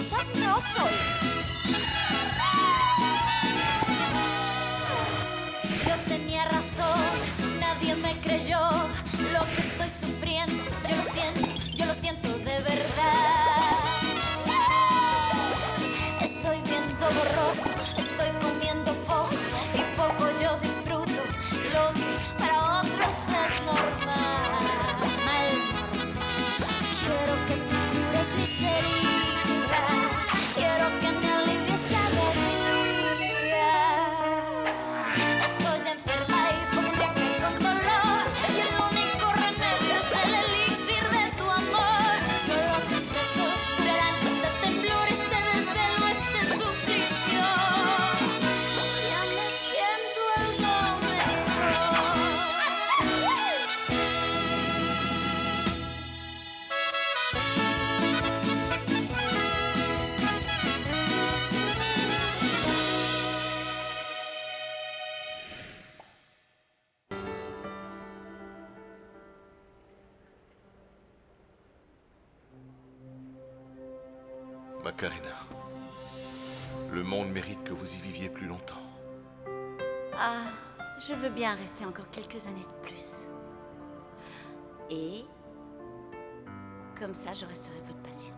peligrosa no soy. Yo tenía razón, nadie me creyó lo que estoy sufriendo. Yo lo siento de verdad. Estoy viendo borroso, estoy comiendo poco y poco yo disfruto. Lo que para otros es normal. Quiero que tú cures mis heridas, quiero que me alivies cada día. Estoy enferma y podría con dolor, y el único remedio es el elixir de tu amor. Solo tus besos curarán este temblor, este desvelo, este suplicio. Ya me siento algo mejor. Macarena, le monde mérite que vous y viviez plus longtemps. Ah, je veux bien rester encore quelques années de plus. Et comme ça, je resterai votre patiente.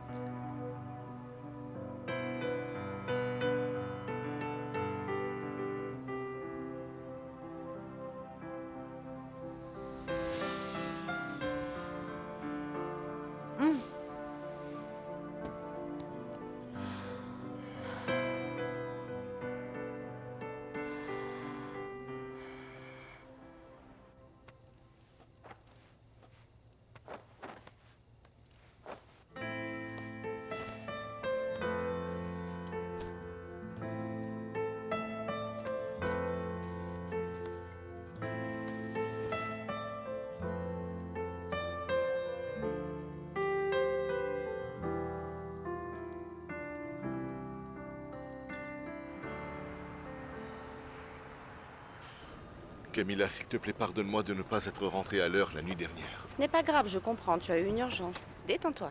Camilla, s'il te plaît, pardonne-moi de ne pas être rentré à l'heure la nuit dernière. Ce n'est pas grave, je comprends, tu as eu une urgence. Détends-toi.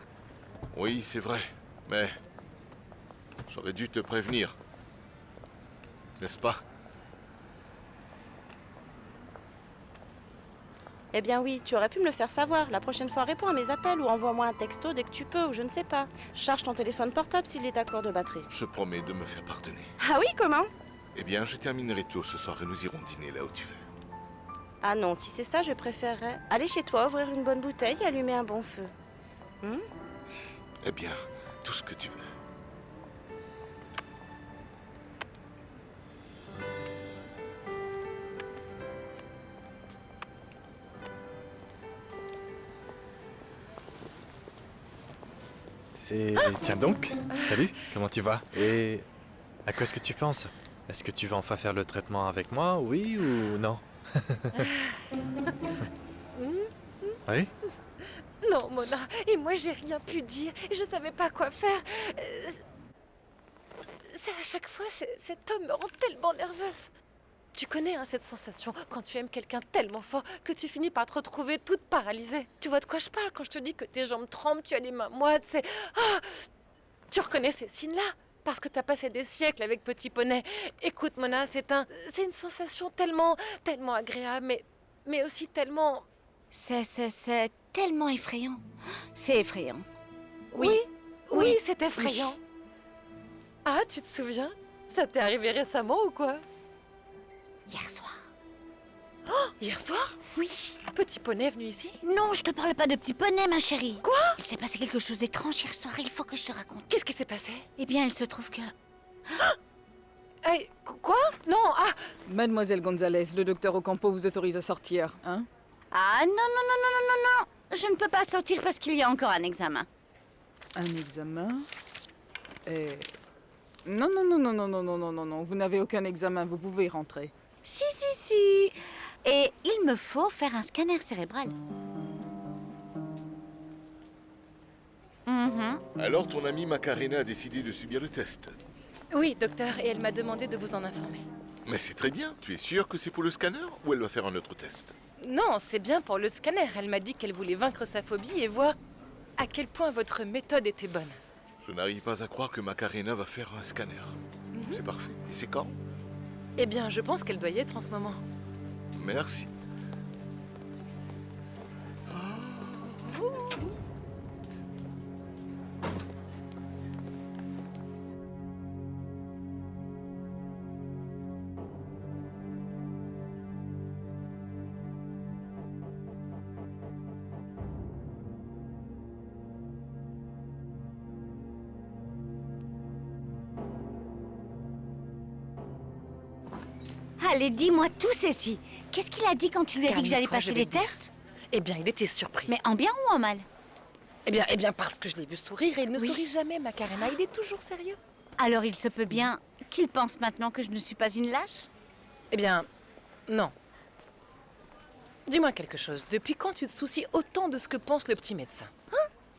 Oui, c'est vrai, mais j'aurais dû te prévenir. N'est-ce pas? Eh bien oui, tu aurais pu me le faire savoir. La prochaine fois, réponds à mes appels ou envoie-moi un texto dès que tu peux, ou je ne sais pas. Charge ton téléphone portable s'il est à court de batterie. Je promets de me faire pardonner. Ah oui, comment? Eh bien, je terminerai tôt ce soir et nous irons dîner là où tu veux. Ah non, si c'est ça, je préférerais aller chez toi, ouvrir une bonne bouteille et allumer un bon feu. Eh bien, tout ce que tu veux. Et tiens donc, salut, comment tu vas? Et à quoi est-ce que tu penses? Est-ce que tu vas enfin faire le traitement avec moi, oui ou non? Oui? Non, Mona, et moi j'ai rien pu dire, et je savais pas quoi faire. C'est à chaque fois, cet homme me rend tellement nerveuse. Tu connais hein, cette sensation quand tu aimes quelqu'un tellement fort que tu finis par te retrouver toute paralysée. Tu vois de quoi je parle quand je te dis que tes jambes tremblent, tu as les mains moites, c'est... Ah, tu reconnais ces signes-là? Parce que t'as passé des siècles avec Petit Poney. Écoute, Mona, c'est une sensation tellement agréable, mais aussi tellement... C'est tellement effrayant. C'est effrayant. Oui, c'est effrayant. Oui. Ah, tu te souviens? Ça t'est arrivé récemment ou quoi? Hier soir. Oh, hier soir? Oui. Petit Poney est venu ici? Non, je te parle pas de Petit Poney, ma chérie. Quoi? Il s'est passé quelque chose d'étrange hier soir, il faut que je te raconte. Qu'est-ce qui s'est passé? Eh bien, il se trouve que... Hey, quoi? Non, ah! Mademoiselle Gonzalez, le docteur Ocampo vous autorise à sortir, hein? Ah non, non, non, non, non, non, non. Je ne peux pas sortir parce qu'il y a encore un examen. Un examen? Non, non, non, non, non, non, non, non, non, non. Vous n'avez aucun examen, vous pouvez rentrer. Si, si, si. Et il me faut faire un scanner cérébral. Alors ton amie Macarena a décidé de subir le test. Oui, docteur, et elle m'a demandé de vous en informer. Mais c'est très bien. Tu es sûr que c'est pour le scanner ou elle va faire un autre test? Non, c'est bien pour le scanner. Elle m'a dit qu'elle voulait vaincre sa phobie et voir à quel point votre méthode était bonne. Je n'arrive pas à croire que Macarena va faire un scanner. C'est parfait. Et c'est quand? Eh bien, je pense qu'elle doit y être en ce moment. Merci. Allez, dis-moi tout, Cécile. Qu'est-ce qu'il a dit quand tu lui as dit que j'allais Calme-toi, passer je vais les te dire. tests? Eh bien, il était surpris. Mais en bien ou en mal? Eh bien, parce que je l'ai vu sourire et il ne Oui. sourit jamais, Macarena. Il est toujours sérieux. Alors il se peut bien qu'il pense maintenant que je ne suis pas une lâche? Eh bien, non. Dis-moi quelque chose. Depuis quand tu te soucies autant de ce que pense le petit médecin?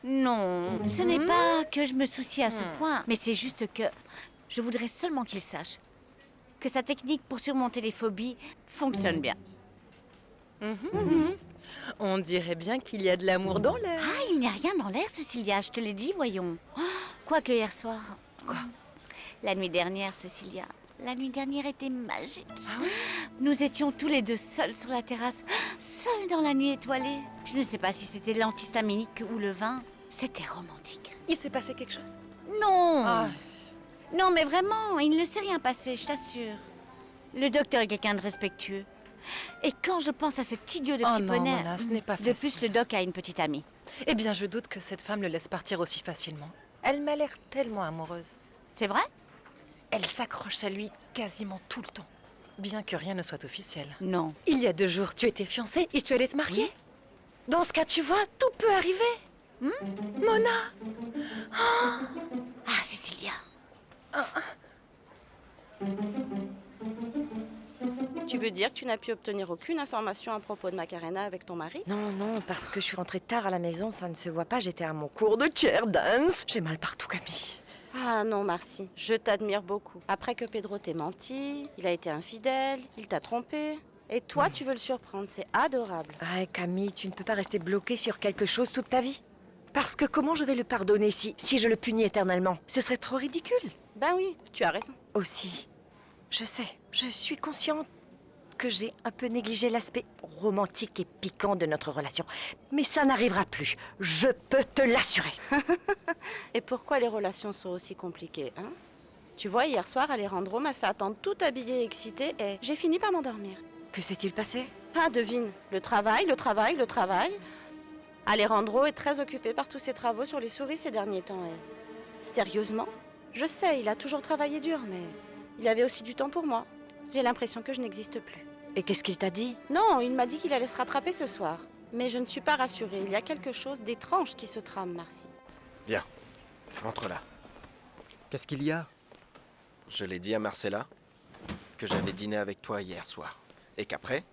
Non, ce n'est pas que je me soucie à ce point, mais c'est juste que je voudrais seulement qu'il sache que sa technique pour surmonter les phobies fonctionne bien. On dirait bien qu'il y a de l'amour dans l'air. Ah, il n'y a rien dans l'air, Cécilia, je te l'ai dit, voyons. Oh, quoique hier soir. Quoi? La nuit dernière, Cécilia. La nuit dernière était magique. Ah oui? Nous étions tous les deux seuls sur la terrasse, seuls dans la nuit étoilée. Je ne sais pas si c'était l'antihistaminique ou le vin. C'était romantique. Il s'est passé quelque chose? Non Ah. Non, mais vraiment, il ne s'est rien passé, je t'assure. Le docteur est quelqu'un de respectueux. Et quand je pense à cet idiot de Oh petit non, poney... Mona, ce n'est pas De facile. plus, le doc a une petite amie. Eh bien, je doute que cette femme le laisse partir aussi facilement. Elle m'a l'air tellement amoureuse. C'est vrai? Elle s'accroche à lui quasiment tout le temps, bien que rien ne soit officiel. Non. Il y a 2 jours, tu étais fiancée et tu allais te marier. Dans ce cas, tu vois, tout peut arriver. Mona! Ah, Cécilia. Tu veux dire que tu n'as pu obtenir aucune information à propos de Macarena avec ton mari? Non, non, parce que je suis rentrée tard à la maison, ça ne se voit pas, j'étais à mon cours de chair dance. J'ai mal partout, Camille. Ah non, Marcy, je t'admire beaucoup. Après que Pedro t'ait menti, il a été infidèle, il t'a trompé. Et toi, tu veux le surprendre, c'est adorable. Ah, Camille, tu ne peux pas rester bloquée sur quelque chose toute ta vie. Parce que comment je vais le pardonner si je le punis éternellement? Ce serait trop ridicule. Ben oui, tu as raison. Aussi, je sais, je suis consciente que j'ai un peu négligé l'aspect romantique et piquant de notre relation. Mais ça n'arrivera plus, je peux te l'assurer. Et pourquoi les relations sont aussi compliquées, hein? Tu vois, hier soir, Alejandro m'a fait attendre tout habillé et excité et j'ai fini par m'endormir. Que s'est-il passé? Ah, devine, le travail, le travail, le travail. Alejandro est très occupé par tous ses travaux sur les souris ces derniers temps et... Sérieusement? Je sais, il a toujours travaillé dur, mais il avait aussi du temps pour moi. J'ai l'impression que je n'existe plus. Et qu'est-ce qu'il t'a dit? Non, il m'a dit qu'il allait se rattraper ce soir. Mais je ne suis pas rassurée, il y a quelque chose d'étrange qui se trame, Marcy. Viens, entre là. Qu'est-ce qu'il y a? Je l'ai dit à Marcella que j'avais dîné avec toi hier soir. Et qu'après,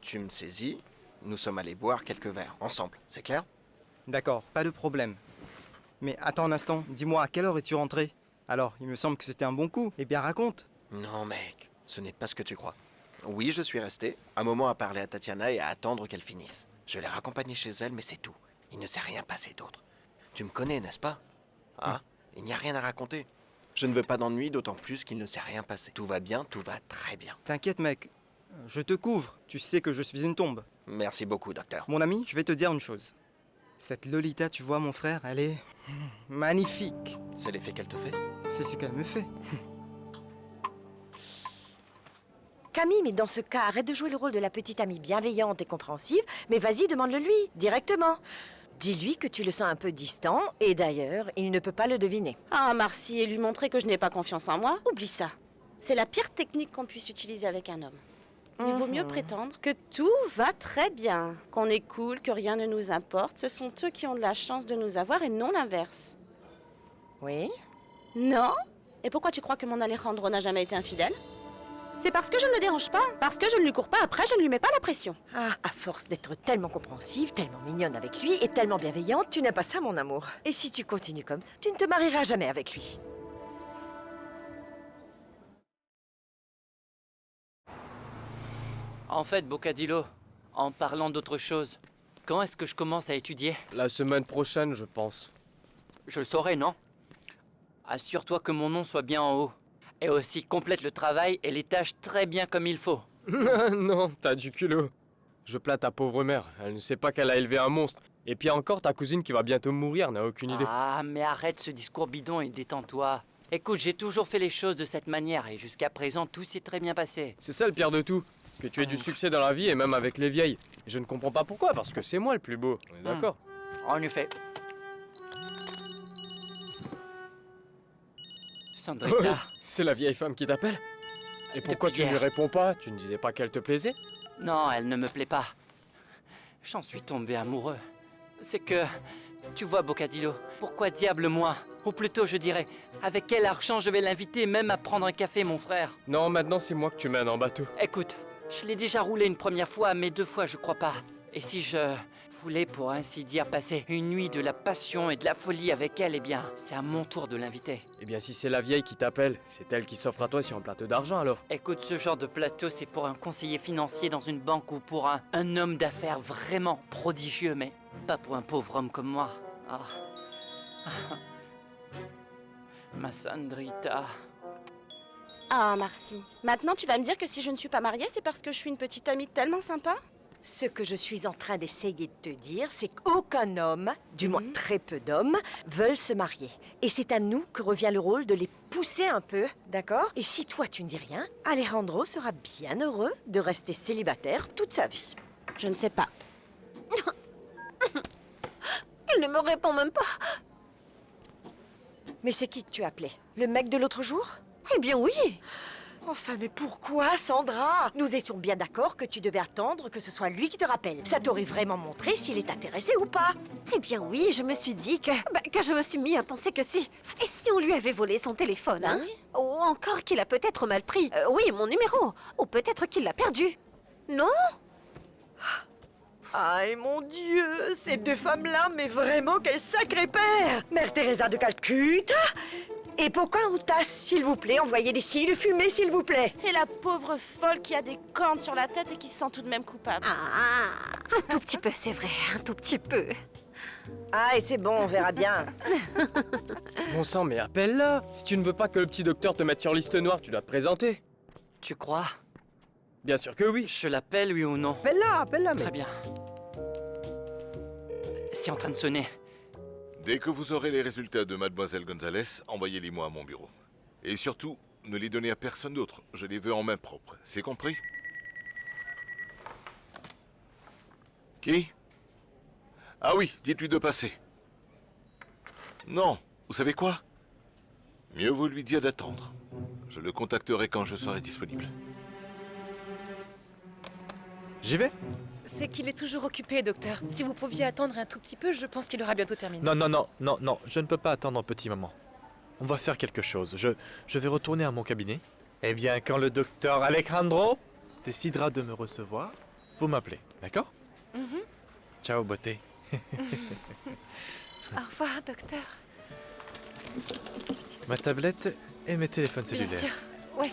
tu me saisis, nous sommes allés boire quelques verres, ensemble, c'est clair? D'accord, pas de problème. Mais attends un instant, dis-moi à quelle heure es-tu rentré? Alors, il me semble que c'était un bon coup. Eh bien, raconte. Non mec, ce n'est pas ce que tu crois. Oui, je suis resté un moment à parler à Tatiana et à attendre qu'elle finisse. Je l'ai raccompagnée chez elle, mais c'est tout. Il ne s'est rien passé d'autre. Tu me connais, n'est-ce pas? Ah, il n'y a rien à raconter. Je ne veux pas d'ennui, d'autant plus qu'il ne s'est rien passé. Tout va bien, tout va très bien. T'inquiète, mec. Je te couvre. Tu sais que je suis une tombe. Merci beaucoup, docteur. Mon ami, je vais te dire une chose. Cette Lolita, tu vois, mon frère, elle est magnifique. C'est l'effet qu'elle te fait? C'est ce qu'elle me fait. Camille, mais dans ce cas, arrête de jouer le rôle de la petite amie bienveillante et compréhensive, mais vas-y, demande-le lui, directement. Dis-lui que tu le sens un peu distant, et d'ailleurs, il ne peut pas le deviner. Ah, Marcy, et lui montrer que je n'ai pas confiance en moi? Oublie ça. C'est la pire technique qu'on puisse utiliser avec un homme. Il vaut mieux prétendre que tout va très bien, qu'on est cool, que rien ne nous importe. Ce sont eux qui ont de la chance de nous avoir et non l'inverse. Oui? Non? Et pourquoi tu crois que mon Alejandro n'a jamais été infidèle? C'est parce que je ne le dérange pas, parce que je ne lui cours pas après, je ne lui mets pas la pression. Ah, à force d'être tellement compréhensive, tellement mignonne avec lui et tellement bienveillante, tu n'as pas ça, mon amour. Et si tu continues comme ça, tu ne te marieras jamais avec lui. En fait, Bocadillo, en parlant d'autre chose, quand est-ce que je commence à étudier? La semaine prochaine, je pense. Je le saurai, non? Assure-toi que mon nom soit bien en haut. Et aussi complète le travail et les tâches très bien comme il faut. Non, t'as du culot. Je plains ta pauvre mère. Elle ne sait pas qu'elle a élevé un monstre. Et puis encore, ta cousine qui va bientôt mourir n'a aucune idée. Ah, mais arrête ce discours bidon et détends-toi. Écoute, j'ai toujours fait les choses de cette manière et jusqu'à présent, tout s'est très bien passé. C'est ça le pire de tout. Que tu aies du succès dans la vie et même avec les vieilles. Et je ne comprends pas pourquoi, parce que c'est moi le plus beau. On est d'accord? En effet. Sandrita. C'est la vieille femme qui t'appelle? Et pourquoi tu ne lui réponds pas? Tu ne disais pas qu'elle te plaisait? Non, elle ne me plaît pas. J'en suis tombé amoureux. C'est que... Tu vois, Boccadillo, pourquoi diable moi? Ou plutôt, je dirais, avec quel argent je vais l'inviter même à prendre un café, mon frère? Non, maintenant c'est moi que tu mènes en bateau. Écoute, je l'ai déjà roulé une première fois, mais 2 fois, je crois pas. Et si je voulais, pour ainsi dire, passer une nuit de la passion et de la folie avec elle, eh bien, c'est à mon tour de l'inviter. Eh bien, si c'est la vieille qui t'appelle, c'est elle qui s'offre à toi sur un plateau d'argent alors. Écoute, ce genre de plateau, c'est pour un conseiller financier dans une banque ou pour un homme d'affaires vraiment prodigieux, mais pas pour un pauvre homme comme moi. Ah. Ma Sandrita. Ah, Marcy. Maintenant, tu vas me dire que si je ne suis pas mariée, c'est parce que je suis une petite amie tellement sympa? Ce que je suis en train d'essayer de te dire, c'est qu'aucun homme, du moins très peu d'hommes, veulent se marier. Et c'est à nous que revient le rôle de les pousser un peu, d'accord? Et si toi tu ne dis rien, Alejandro sera bien heureux de rester célibataire toute sa vie. Je ne sais pas. Il ne me répond même pas. Mais c'est qui que tu appelais? Le mec de l'autre jour? Eh bien oui. Enfin, mais pourquoi, Sandra? Nous étions bien d'accord que tu devais attendre que ce soit lui qui te rappelle. Ça t'aurait vraiment montré s'il est intéressé ou pas. Eh bien oui, je me suis dit que je me suis mis à penser que si. Et si on lui avait volé son téléphone, hein? Ou encore qu'il a peut-être mal pris, oui, mon numéro. Ou peut-être qu'il l'a perdu. Non? Aïe, mon Dieu, ces deux femmes-là, mais vraiment, quel sacré père! Mère Teresa de Calcutta et Pocahontas, s'il vous plaît, envoyez des cils de fumée, s'il vous plaît. Et la pauvre folle qui a des cornes sur la tête et qui se sent tout de même coupable. Un tout petit peu, c'est vrai, un tout petit peu. Ah, et c'est bon, on verra bien. Bon sang, mais appelle-la. Si tu ne veux pas que le petit docteur te mette sur liste noire, tu dois te présenter. Tu crois? Bien sûr que oui. Je l'appelle, oui ou non? Appelle-la, mais... Très bien. C'est en train de sonner. Dès que vous aurez les résultats de Mademoiselle Gonzalez, envoyez-les-moi à mon bureau. Et surtout, ne les donnez à personne d'autre. Je les veux en main propre. C'est compris? Qui? Ah oui, dites-lui de passer. Non, vous savez quoi? Mieux vaut lui dire d'attendre. Je le contacterai quand je serai disponible. J'y vais? C'est qu'il est toujours occupé, docteur. Si vous pouviez attendre un tout petit peu, je pense qu'il aura bientôt terminé. Non, je ne peux pas attendre un petit moment. On va faire quelque chose. Je vais retourner à mon cabinet. Eh bien, quand le docteur Alejandro décidera de me recevoir, vous m'appelez, d'accord? Ciao, beauté. Au revoir, docteur. Ma tablette et mes téléphones cellulaires. Bien sûr, ouais.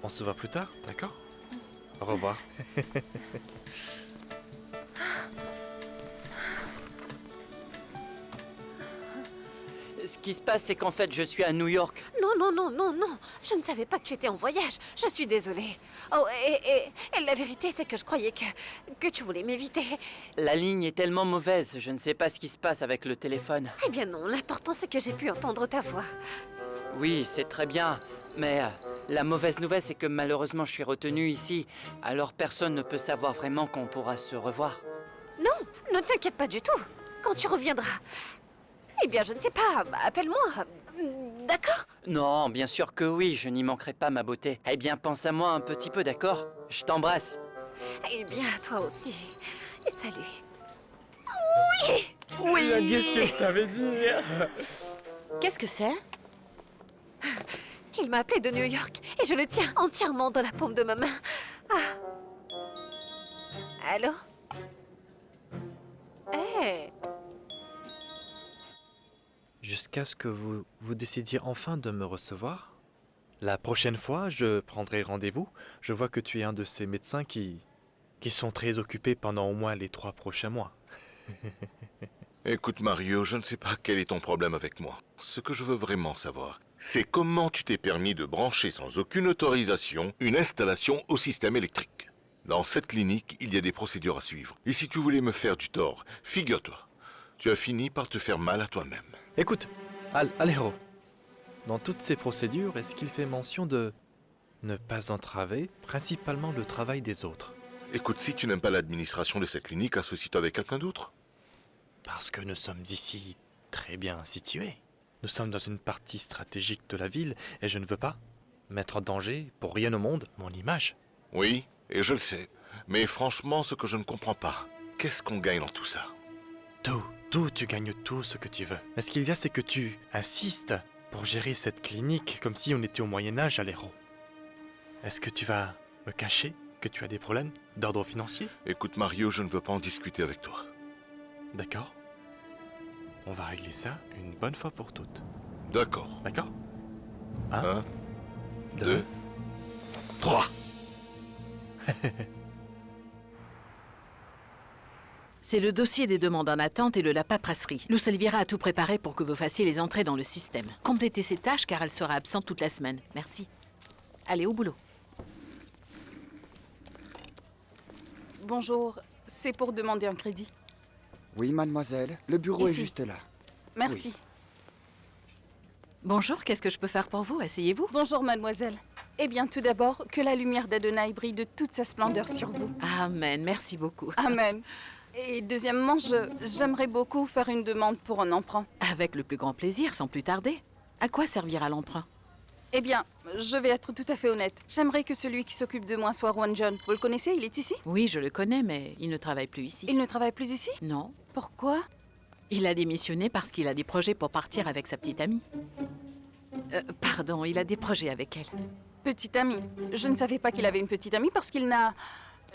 On se voit plus tard, d'accord? Au revoir. Ce qui se passe, c'est qu'en fait, je suis à New York. Non. Je ne savais pas que tu étais en voyage. Je suis désolée. Oh, et la vérité, c'est que je croyais que tu voulais m'éviter. La ligne est tellement mauvaise, je ne sais pas ce qui se passe avec le téléphone. Eh bien non, l'important, c'est que j'ai pu entendre ta voix. Oui, c'est très bien, mais la mauvaise nouvelle, c'est que malheureusement, je suis retenu ici. Alors personne ne peut savoir vraiment qu'on pourra se revoir. Non, ne t'inquiète pas du tout. Quand tu reviendras... Eh bien, je ne sais pas, appelle-moi, d'accord? Non, bien sûr que oui, je n'y manquerai pas, ma beauté. Eh bien, pense à moi un petit peu, d'accord? Je t'embrasse. Eh bien, toi aussi. Et salut. Oui, qu'est-ce que je t'avais dit? Qu'est-ce que c'est? Il m'a appelé de New York et je le tiens entièrement dans la paume de ma main. Ah. Allô? Hey. Jusqu'à ce que vous décidiez enfin de me recevoir. La prochaine fois, je prendrai rendez-vous. Je vois que tu es un de ces médecins qui sont très occupés pendant au moins les 3 prochains mois. Écoute Mario, je ne sais pas quel est ton problème avec moi. Ce que je veux vraiment savoir, c'est comment tu t'es permis de brancher sans aucune autorisation une installation au système électrique. Dans cette clinique, il y a des procédures à suivre. Et si tu voulais me faire du tort, figure-toi, tu as fini par te faire mal à toi-même. Écoute, Alejandro, dans toutes ces procédures, est-ce qu'il fait mention de ne pas entraver principalement le travail des autres? Écoute, si tu n'aimes pas l'administration de cette clinique, associe-toi avec quelqu'un d'autre. Parce que nous sommes ici très bien situés. Nous sommes dans une partie stratégique de la ville et je ne veux pas mettre en danger, pour rien au monde, mon image. Oui, et je le sais. Mais franchement, ce que je ne comprends pas, qu'est-ce qu'on gagne dans tout ça? Tout, tu gagnes tout ce que tu veux. Mais ce qu'il y a, c'est que tu insistes pour gérer cette clinique comme si on était au Moyen-Âge à l'héros. Est-ce que tu vas me cacher que tu as des problèmes d'ordre financier? Écoute Mario, je ne veux pas en discuter avec toi. D'accord. On va régler ça une bonne fois pour toutes. D'accord. D'accord? 1, 2, 3. C'est le dossier des demandes en attente et de la paperasserie. Luz Elvira a tout préparé pour que vous fassiez les entrées dans le système. Complétez ces tâches car elle sera absente toute la semaine. Merci. Allez, au boulot. Bonjour, c'est pour demander un crédit. Oui, mademoiselle. Le bureau est Ici. juste là. Merci. Bonjour, qu'est-ce que je peux faire pour vous? Asseyez-vous. Bonjour, mademoiselle. Eh bien, tout d'abord, que la lumière d'Adonai brille de toute sa splendeur sur vous. Amen, merci beaucoup. Amen. Et deuxièmement, j'aimerais beaucoup faire une demande pour un emprunt. Avec le plus grand plaisir, sans plus tarder. À quoi servira l'emprunt? Eh bien, je vais être tout à fait honnête. J'aimerais que celui qui s'occupe de moi soit Juan John. Vous le connaissez? Il est ici? Oui, je le connais, mais il ne travaille plus ici. Il ne travaille plus ici? Non. Pourquoi? Il a démissionné parce qu'il a des projets pour partir avec sa petite amie. Pardon, il a des projets avec elle. Petite amie. Je ne savais pas qu'il avait une petite amie parce qu'il n'a...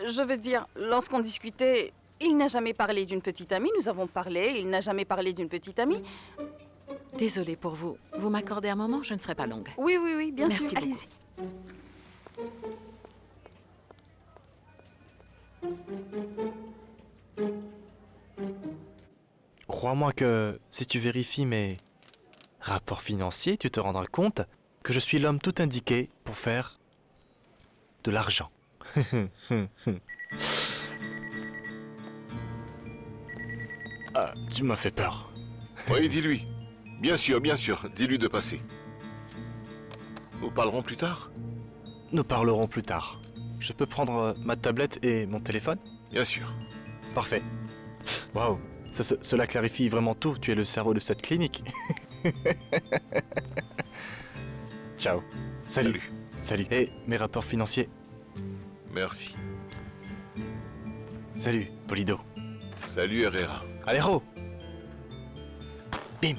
Je veux dire, lorsqu'on discutait, il n'a jamais parlé d'une petite amie. Nous avons parlé, il n'a jamais parlé d'une petite amie. Désolée pour vous. Vous m'accordez un moment? Je ne serai pas longue. Oui, oui, oui, bien Merci sûr. beaucoup. Allez-y. Crois-moi que si tu vérifies mes rapports financiers, tu te rendras compte que je suis l'homme tout indiqué pour faire de l'argent. Ah, tu m'as fait peur. Oui, dis-lui. Bien sûr, dis-lui de passer. Nous parlerons plus tard? Nous parlerons plus tard. Je peux prendre ma tablette et mon téléphone? Bien sûr. Parfait. Waouh, cela clarifie vraiment tout. Tu es le cerveau de cette clinique. Ciao. Salut. Salut. Et mes rapports financiers? Merci. Salut, Polido. Salut, Herrera. Alejandro. Bim.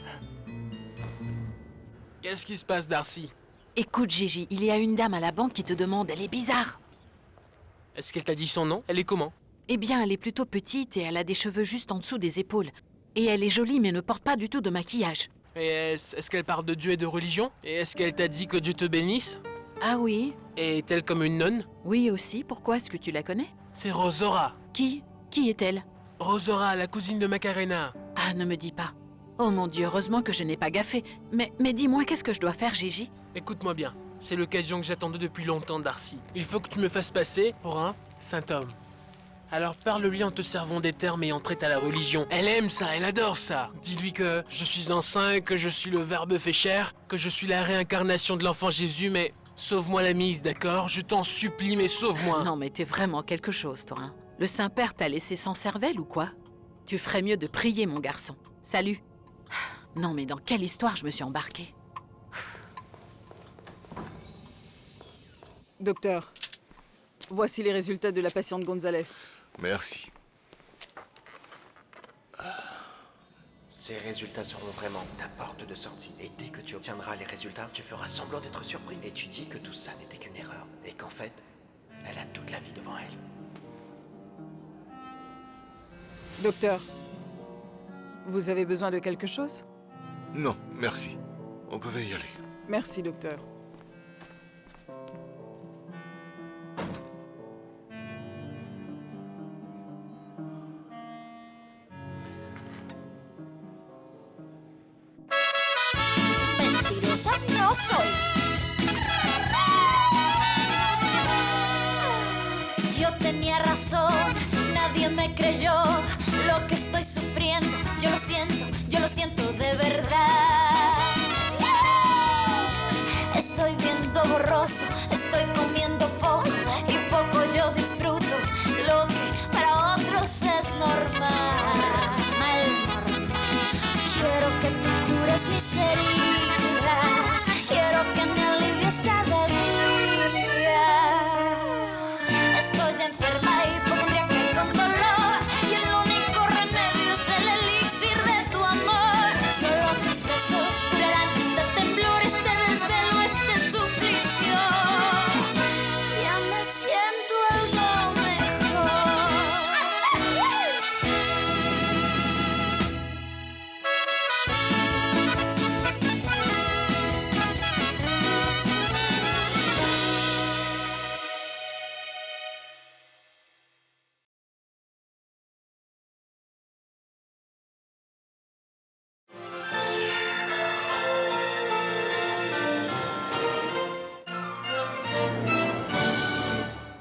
Qu'est-ce qui se passe, Darcy? Écoute, Gigi, il y a une dame à la banque qui te demande. Elle est bizarre. Est-ce qu'elle t'a dit son nom? Elle est comment? Eh bien, elle est plutôt petite et elle a des cheveux juste en dessous des épaules. Et elle est jolie mais ne porte pas du tout de maquillage. Et est-ce qu'elle parle de Dieu et de religion? Et est-ce qu'elle t'a dit que Dieu te bénisse? Ah oui? Et est-elle comme une nonne? Oui aussi, pourquoi? Est-ce que tu la connais? C'est Rosora. Qui? Qui est-elle? Rosora, la cousine de Macarena. Ah, ne me dis pas. Oh mon Dieu, heureusement que je n'ai pas gaffé. Mais dis-moi, qu'est-ce que je dois faire, Gigi? Écoute-moi bien, c'est l'occasion que j'attendais depuis longtemps, Darcy. Il faut que tu me fasses passer pour un saint homme. Alors parle-lui en te servant des termes et en traite à la religion. Elle aime ça, elle adore ça. Dis-lui que je suis un saint, que je suis le Verbe fait chair, que je suis la réincarnation de l'enfant Jésus, mais sauve-moi la mise, d'accord? Je t'en supplie, mais sauve-moi. Non, mais t'es vraiment quelque chose, toi. Hein. Le Saint-Père t'a laissé sans cervelle ou quoi? Tu ferais mieux de prier, mon garçon. Salut. Non, mais dans quelle histoire je me suis embarquée? Docteur, voici les résultats de la patiente Gonzalez. Merci. Ces résultats seront vraiment ta porte de sortie. Et dès que tu obtiendras les résultats, tu feras semblant d'être surpris. Et tu dis que tout ça n'était qu'une erreur. Et qu'en fait, elle a toute la vie devant elle. Docteur, vous avez besoin de quelque chose? Non, merci. On pouvait y aller. Merci, docteur. graciosa no soy. Yo tenía razón, nadie me creyó lo que estoy sufriendo. Yo lo siento de verdad. Estoy viendo borroso, estoy comiendo poco y poco yo disfruto lo que para otros es normal. Quiero que tú cures mis heridas, quiero que me alivies